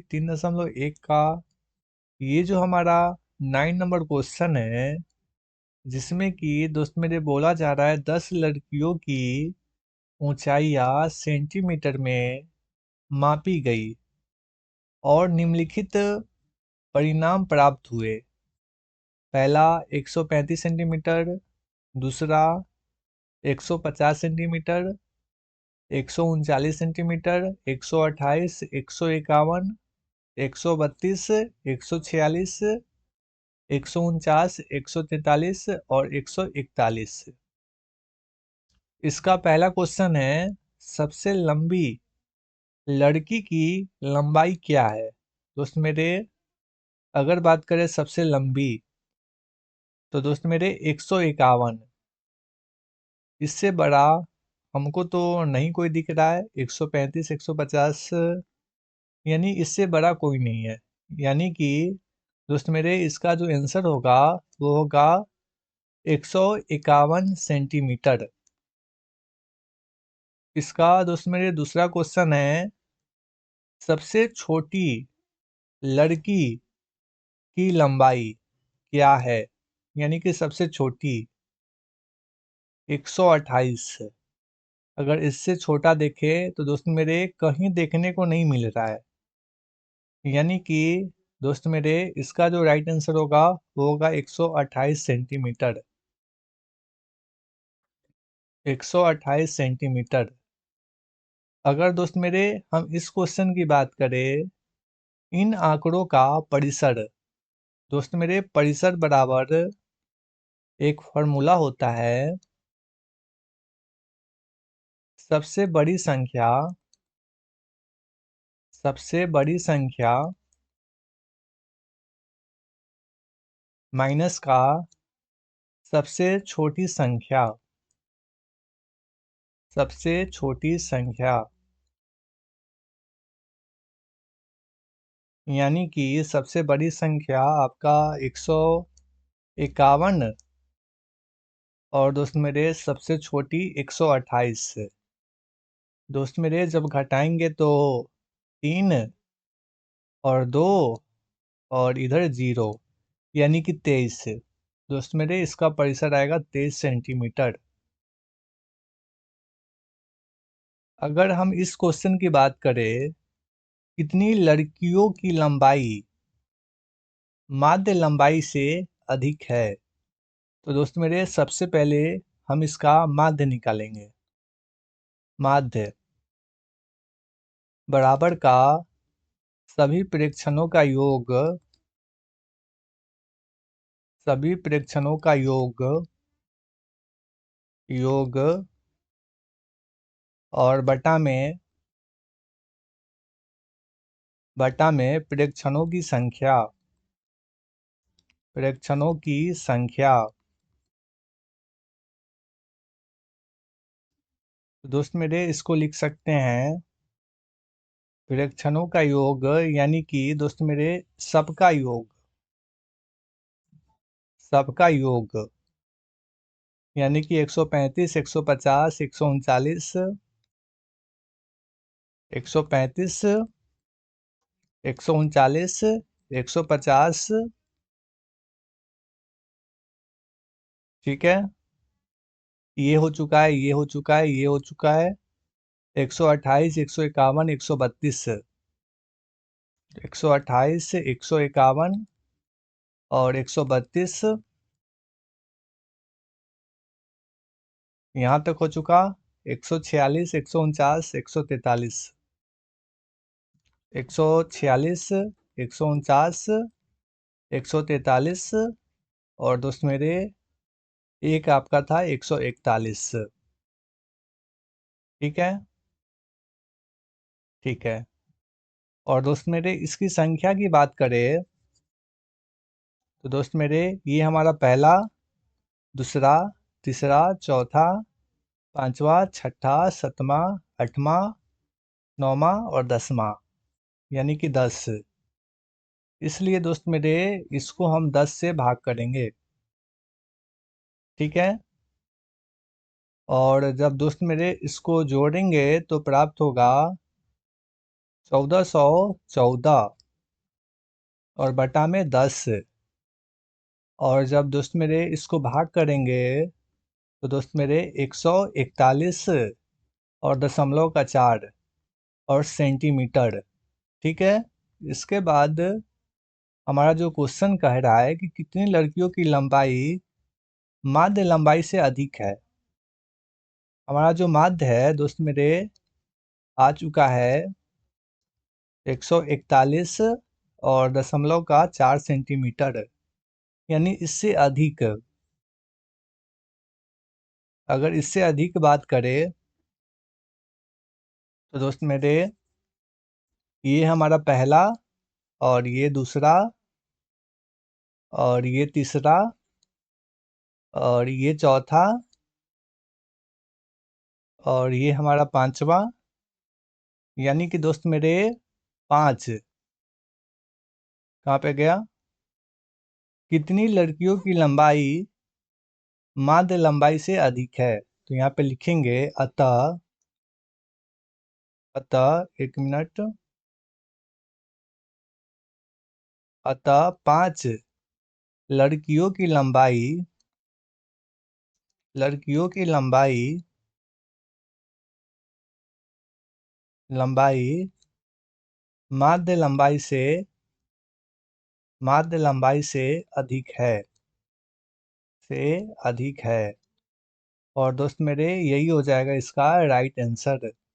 3.1 का ये जो हमारा 9 नंबर क्वेश्चन है, जिसमें कि दोस्त मेरे बोला जा रहा है 10 लड़कियों की ऊंचाइयां सेंटीमीटर में मापी गई और निम्नलिखित परिणाम प्राप्त हुए। पहला 135 सेंटीमीटर, दूसरा 150 सेंटीमीटर, 139 सेंटीमीटर, 128, 151, 132, 146, 149, 143 और 141। इसका पहला क्वेश्चन है, सबसे लंबी लड़की की लंबाई क्या है। दोस्त मेरे अगर बात करें सबसे लंबी, तो दोस्त मेरे 151। इससे बड़ा हमको तो नहीं कोई दिख रहा है। 135, 150, यानी इससे बड़ा कोई नहीं है। यानी कि दोस्त मेरे इसका जो आंसर होगा वो होगा 151 सेंटीमीटर। इसका दोस्त मेरे दूसरा क्वेश्चन है, सबसे छोटी लड़की की लंबाई क्या है। यानी कि सबसे छोटी 128। अगर इससे छोटा देखे तो दोस्त मेरे कहीं देखने को नहीं मिल रहा है। यानी कि दोस्त मेरे इसका जो राइट आंसर होगा वो होगा 128 सेंटीमीटर। 128 सेंटीमीटर। अगर दोस्त मेरे हम इस क्वेश्चन की बात करें, इन आंकड़ों का परिसर, दोस्त मेरे परिसर बराबर एक फॉर्मूला होता है, सबसे बड़ी संख्या माइनस का सबसे छोटी संख्या। यानी कि सबसे बड़ी संख्या आपका 151 और दोस्त मेरे सबसे छोटी 128। दोस्त मेरे जब घटाएंगे तो 3 और 2 और इधर 0, यानी कि 23। दोस्त मेरे इसका परिसर आएगा 23 सेंटीमीटर। अगर हम इस क्वेश्चन की बात करें, कितनी लड़कियों की लंबाई माध्य लंबाई से अधिक है, तो दोस्त मेरे सबसे पहले हम इसका माध्य निकालेंगे। माध्य बराबर का सभी प्रेक्षणों का योग, योग और बटा में प्रेक्षणों की संख्या। तो दोस्त मेरे इसको लिख सकते हैं, प्रेक्षणों का योग यानी कि दोस्त मेरे सबका योग यानी कि 135, 150, 139, 135, 139, 150। ठीक है, ये हो चुका है, ये हो चुका है, ये हो चुका है। 128, 151, 132, 128, 151 और 132 यहाँ तक हो चुका। 146, 149, 143, 146, 149, 143 और दोस्त मेरे एक आपका था 141। ठीक है, ठीक है। और दोस्त मेरे इसकी संख्या की बात करें, तो दोस्त मेरे ये हमारा पहला, दूसरा, तीसरा, चौथा, पांचवा, छठा, सतवां, आठवां, नौवां और 10वां, यानी कि 10। इसलिए दोस्त मेरे इसको हम 10 से भाग करेंगे। ठीक है, और जब दोस्त मेरे इसको जोड़ेंगे तो प्राप्त होगा 1414 और बटा में 10। और जब दोस्त मेरे इसको भाग करेंगे तो दोस्त मेरे 141 और दशमलव का 4 और सेंटीमीटर। ठीक है। इसके बाद हमारा जो क्वेश्चन कह रहा है कि कितनी लड़कियों की लंबाई माध्य लंबाई से अधिक है। हमारा जो माध्य है दोस्त मेरे आ चुका है 141 और दशमलव का 4 सेंटीमीटर, यानी इससे अधिक। अगर इससे अधिक बात करें तो दोस्त मेरे ये हमारा पहला और ये दूसरा और ये तीसरा और ये चौथा और ये हमारा पांचवा, यानी कि दोस्त मेरे 5। कहाँ पे गया? कितनी लड़कियों की लंबाई माध्य लंबाई से अधिक है? तो यहाँ पे लिखेंगे अतः अतः 1 मिनट, अतः 5 लड़कियों की लंबाई लंबाई माध्य लंबाई से अधिक है, से अधिक है। और दोस्त मेरे यही हो जाएगा इसका राइट आंसर।